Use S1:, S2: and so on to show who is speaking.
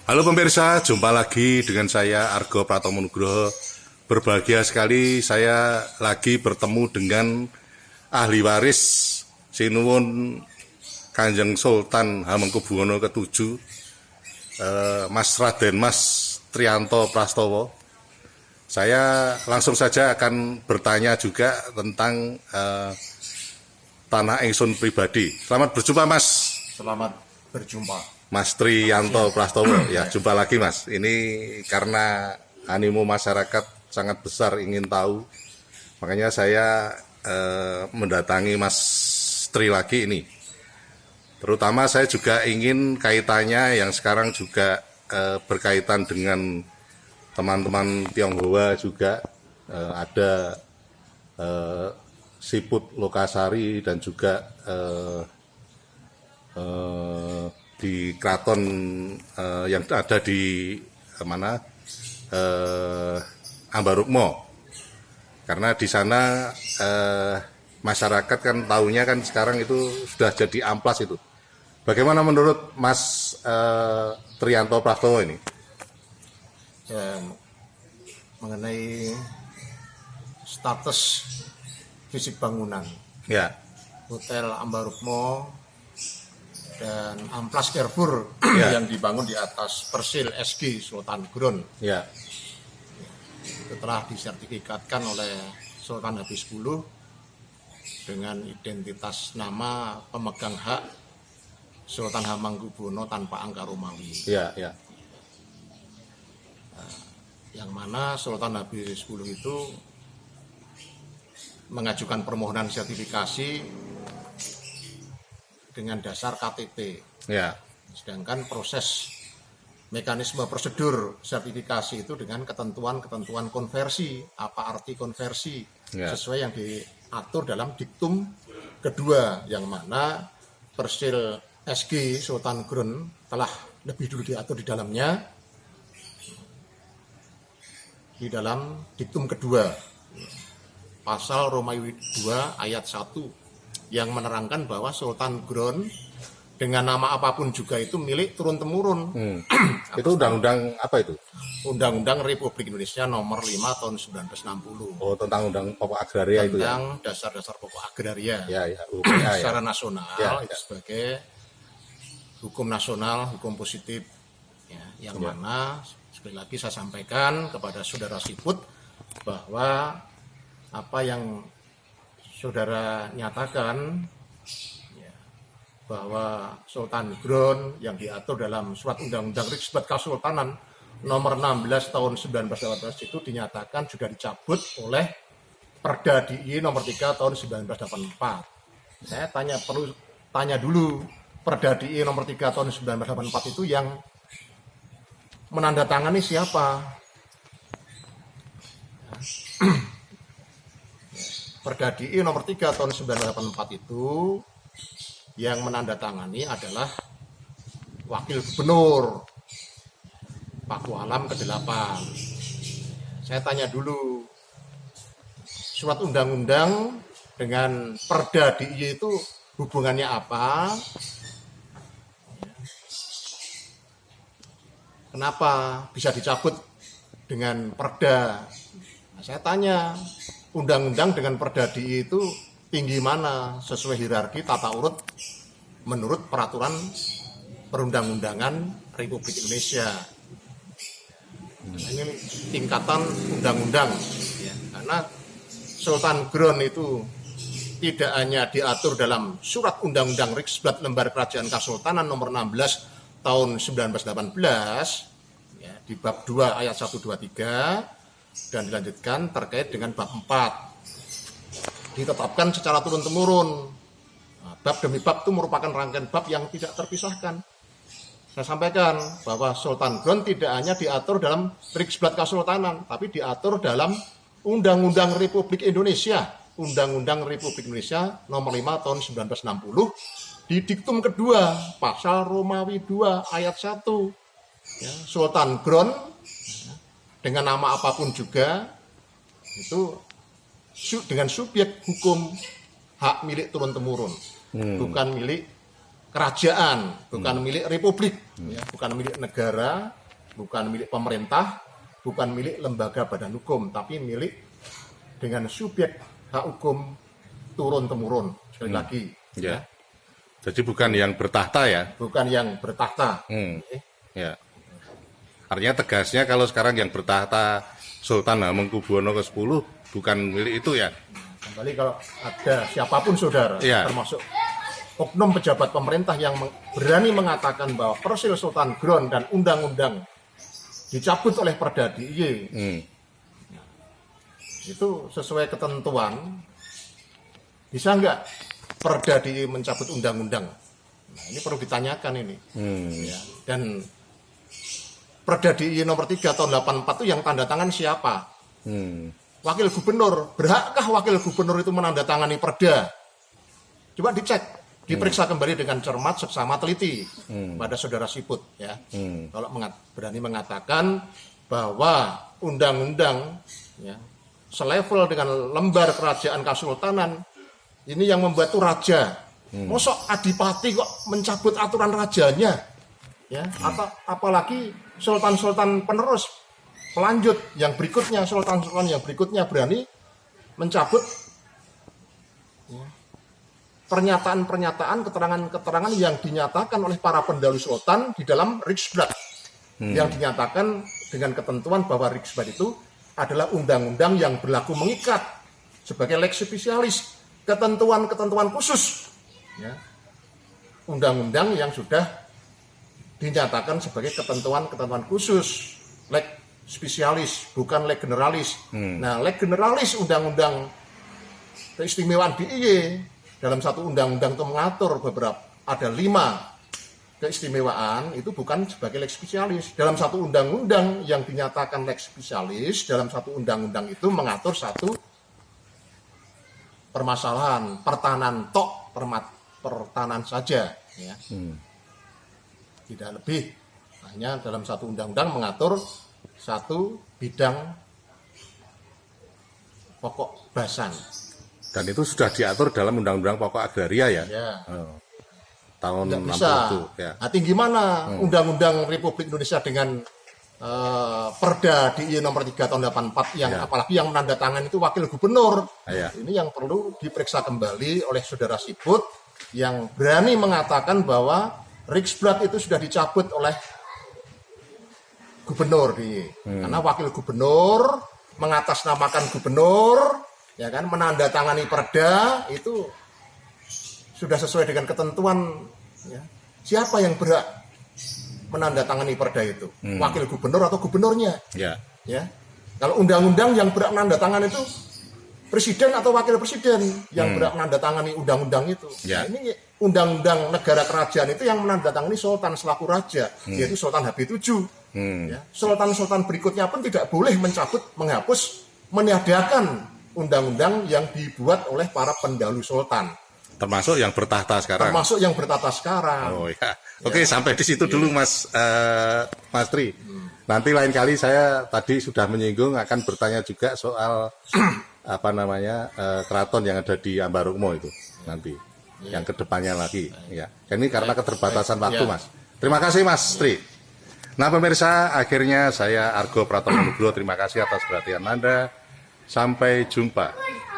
S1: Halo pemirsa, jumpa lagi dengan saya Argo Pratomo Nugroho. Berbahagia sekali saya lagi bertemu dengan ahli waris Sinuwun Kanjeng Sultan Hamengkubuwono ke-7, Mas Raden Mas Triyanto Prastowo. Saya langsung saja akan bertanya juga tentang tanah ingsun pribadi. Selamat berjumpa Mas.
S2: Selamat berjumpa.
S1: Mas Triyanto Prastowo, ya jumpa lagi Mas. Ini karena animo masyarakat sangat besar ingin tahu, makanya saya mendatangi Mas Tri lagi ini. Terutama saya juga ingin kaitannya yang sekarang juga berkaitan dengan teman-teman Tionghoa juga, ada Siput Lokasari dan juga di keraton yang ada di mana Ambarukmo, karena di sana masyarakat kan tahunya kan sekarang itu sudah jadi amplas itu. Bagaimana menurut Mas Triyanto Prastowo ini?
S2: Ya, mengenai status fisik bangunan
S1: Ya,
S2: Hotel Ambarukmo dan Amplas Carrefour
S1: Ya.
S2: yang dibangun di atas Persil SG Sultan Gron
S1: ya,
S2: itu telah disertifikatkan oleh Sultan Habis-10 dengan identitas nama pemegang hak Sultan Hamengkubuwono tanpa angka Romawi,
S1: ya, ya,
S2: yang mana Sultan Habis-10 itu mengajukan permohonan sertifikasi dengan dasar KTP.
S1: ya,
S2: Sedangkan proses mekanisme prosedur sertifikasi itu dengan ketentuan-ketentuan konversi. Apa arti konversi?
S1: Ya.
S2: Sesuai yang diatur dalam diktum kedua, yang mana Persil SG Sultan Gron telah lebih dulu diatur di dalamnya, di dalam diktum kedua pasal Romawi 2 ayat 1 yang menerangkan bahwa Sultan Gron dengan nama apapun juga itu milik turun-temurun.
S1: Itu undang-undang apa itu?
S2: Undang-Undang Republik Indonesia nomor 5 tahun 1960.
S1: Oh, tentang undang pokok agraria itu ya?
S2: Tentang dasar-dasar pokok agraria
S1: Ya, ya, UPA ya.
S2: secara nasional,
S1: Ya,
S2: itu
S1: ya.
S2: sebagai hukum nasional, hukum positif, ya, yang mana sekali lagi saya sampaikan kepada saudara Siput bahwa apa yang saudara nyatakan ya, bahwa Sultan Gron yang diatur dalam surat Undang-Undang Risbat Kasultanan nomor 16 tahun 1918 itu dinyatakan sudah dicabut oleh Perda DIY nomor 3 tahun 1984. Saya perlu tanya dulu, Perda DIY nomor 3 tahun 1984 itu yang menandatangani siapa? Perda DIY nomor 3 tahun 1984 itu yang menandatangani adalah Wakil Gubernur Paku Alam ke-8. Saya tanya dulu, surat undang-undang dengan Perda DIY itu hubungannya apa? Kenapa bisa dicabut dengan Perda? Nah, saya tanya, undang-undang dengan Perda DIY itu tinggi mana sesuai hierarki tata urut menurut peraturan perundang-undangan Republik Indonesia. Ini tingkatan undang-undang, ya, karena Sultan Gron itu tidak hanya diatur dalam surat Undang-Undang Risbat Lembar Kerajaan Kasultanan nomor 16 tahun 1918, ya, di bab 2 ayat 1, 2, 3, dan dilanjutkan terkait dengan bab 4. Ditetapkan secara turun-temurun. Nah, bab demi bab itu merupakan rangkaian bab yang tidak terpisahkan. Saya sampaikan bahwa Sultan Gron tidak hanya diatur dalam Risbat Kasultanan, tapi diatur dalam Undang-Undang Republik Indonesia. Undang-Undang Republik Indonesia nomor 5 tahun 1960 di diktum kedua pasal Romawi 2 ayat 1. Ya, Sultan Gron dengan nama apapun juga itu dengan subjek hukum hak milik turun-temurun, bukan milik kerajaan, bukan milik republik, ya, bukan milik negara, bukan milik pemerintah, bukan milik lembaga badan hukum, tapi milik dengan subjek hak hukum turun-temurun. Sekali lagi,
S1: Ya. Jadi bukan yang bertahta ya.
S2: bukan yang bertahta.
S1: Ya. Artinya tegasnya kalau sekarang yang bertahta Sultan Hamengkubuwono ke-10 bukan milik itu ya.
S2: Kembali kalau ada siapapun saudara,
S1: Iya.
S2: termasuk oknum pejabat pemerintah yang berani mengatakan bahwa Persil Sultan Ground dan undang-undang dicabut oleh Perda DIY, itu sesuai ketentuan, bisa nggak Perda DIY mencabut undang-undang? Nah, ini perlu ditanyakan ini. Ya. Dan Perda DIY nomor 3 tahun 84 itu yang tanda tangan siapa? Wakil gubernur. Berhakkah wakil gubernur itu menandatangani perda? Coba dicek, diperiksa kembali dengan cermat, seksama, teliti pada saudara Siput. Ya. Kalau berani mengatakan bahwa undang-undang ya, selevel dengan lembar kerajaan Kasultanan, ini yang membuat itu raja. Mosok adipati kok mencabut aturan rajanya? Ya, apalagi sultan-sultan penerus pelanjut yang berikutnya, sultan-sultan yang berikutnya berani mencabut pernyataan-pernyataan, keterangan-keterangan yang dinyatakan oleh para pendahulu sultan di dalam Riksblad, yang dinyatakan dengan ketentuan bahwa Riksblad itu adalah undang-undang yang berlaku mengikat sebagai lex specialis, ketentuan-ketentuan khusus, ya. Undang-undang yang sudah dinyatakan sebagai ketentuan-ketentuan khusus, lex spesialis, bukan leg generalis. Nah, leg generalis undang-undang keistimewaan DIY dalam satu undang-undang itu mengatur ada 5 keistimewaan, itu bukan sebagai leg spesialis. Dalam satu undang-undang yang dinyatakan leg spesialis, dalam satu undang-undang itu mengatur satu permasalahan pertahanan pertahanan saja, ya. Tidak lebih, hanya dalam satu undang-undang mengatur satu bidang pokok bahasan.
S1: Dan itu sudah diatur dalam Undang-Undang Pokok Agraria ya.
S2: Ya.
S1: Tahun
S2: Nggak
S1: 60
S2: bisa.
S1: itu ya.
S2: Nah, gimana Undang-Undang Republik Indonesia dengan Perda DIY nomor 3 tahun 84 yang apalagi yang menandatangani itu wakil gubernur. Ini yang perlu diperiksa kembali oleh saudara Siput yang berani mengatakan bahwa Riksblad itu sudah dicabut oleh gubernur karena wakil gubernur mengatasnamakan gubernur, ya kan, menandatangani perda itu sudah sesuai dengan ketentuan, ya. Siapa yang berhak menandatangani perda itu? Wakil gubernur atau gubernurnya?
S1: Ya.
S2: Ya. Kalau undang-undang yang berhak menandatangani itu presiden atau wakil presiden yang berhak menandatangani undang-undang itu.
S1: Ya.
S2: Nah, ini undang-undang negara kerajaan itu yang menandatangani sultan selaku raja, yaitu Sultan HB7. Ya. Sultan-sultan berikutnya pun tidak boleh mencabut, menghapus, meniadakan undang-undang yang dibuat oleh para pendahulu sultan.
S1: Termasuk yang bertahta sekarang.
S2: Termasuk yang bertata sekarang.
S1: Oh ya. Oke, sampai di situ dulu Mas Tri. Nanti lain kali saya tadi sudah menyinggung akan bertanya juga soal keraton yang ada di Ambarukmo itu nanti. Yang kedepannya lagi ya. Ini karena keterbatasan waktu Mas. Terima kasih Mas Tri. Nah pemirsa, akhirnya saya Argo Pratomo Nugroho terima kasih atas perhatian Anda. Sampai jumpa.